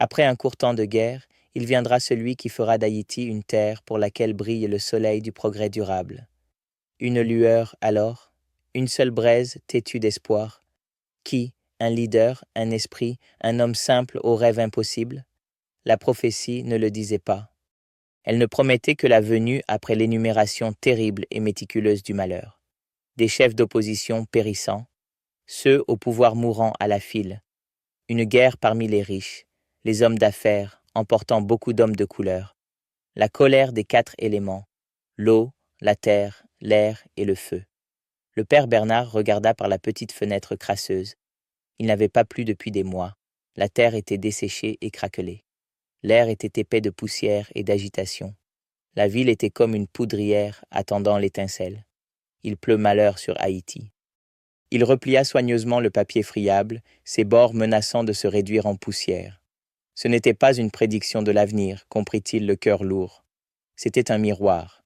Après un court temps de guerre, il viendra celui qui fera d'Haïti une terre pour laquelle brille le soleil du progrès durable. Une lueur alors, une seule braise têtue d'espoir. Qui, un leader, un esprit, un homme simple aux rêves impossibles? La prophétie ne le disait pas. Elle ne promettait que la venue après l'énumération terrible et méticuleuse du malheur. Des chefs d'opposition périssants, ceux au pouvoir mourant à la file, une guerre parmi les riches, les hommes d'affaires emportant beaucoup d'hommes de couleur, la colère des 4 éléments, l'eau, la terre, l'air et le feu. Le père Bernard regarda par la petite fenêtre crasseuse. Il n'avait pas plu depuis des mois. La terre était desséchée et craquelée. L'air était épais de poussière et d'agitation. La ville était comme une poudrière attendant l'étincelle. Il pleut malheur sur Haïti. Il replia soigneusement le papier friable, ses bords menaçant de se réduire en poussière. Ce n'était pas une prédiction de l'avenir, comprit-il le cœur lourd. C'était un miroir,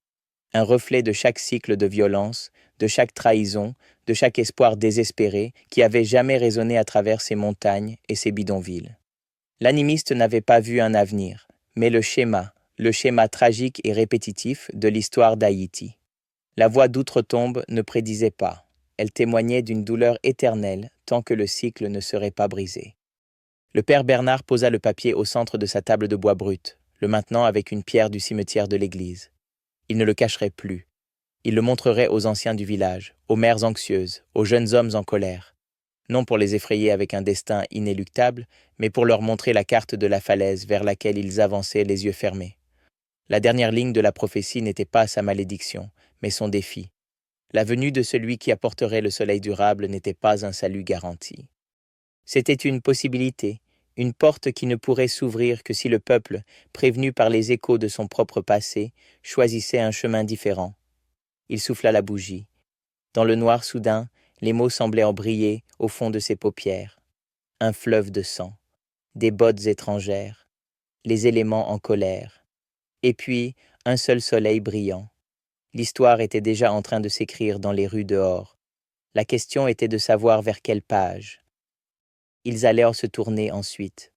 un reflet de chaque cycle de violence, de chaque trahison, de chaque espoir désespéré qui avait jamais résonné à travers ces montagnes et ces bidonvilles. L'animiste n'avait pas vu un avenir, mais le schéma tragique et répétitif de l'histoire d'Haïti. La voix d'outre-tombe ne prédisait pas. Elle témoignait d'une douleur éternelle tant que le cycle ne serait pas brisé. Le père Bernard posa le papier au centre de sa table de bois brut, le maintenant avec une pierre du cimetière de l'église. Il ne le cacherait plus. Il le montrerait aux anciens du village, aux mères anxieuses, aux jeunes hommes en colère. Non pour les effrayer avec un destin inéluctable, mais pour leur montrer la carte de la falaise vers laquelle ils avançaient les yeux fermés. La dernière ligne de la prophétie n'était pas sa malédiction, mais son défi. La venue de celui qui apporterait le soleil durable n'était pas un salut garanti. C'était une possibilité, une porte qui ne pourrait s'ouvrir que si le peuple, prévenu par les échos de son propre passé, choisissait un chemin différent. Il souffla la bougie. Dans le noir soudain, les mots semblaient en briller au fond de ses paupières. Un fleuve de sang, des bottes étrangères, les éléments en colère, et puis un seul soleil brillant. L'histoire était déjà en train de s'écrire dans les rues dehors. La question était de savoir vers quelle page. Ils allèrent se tourner ensuite.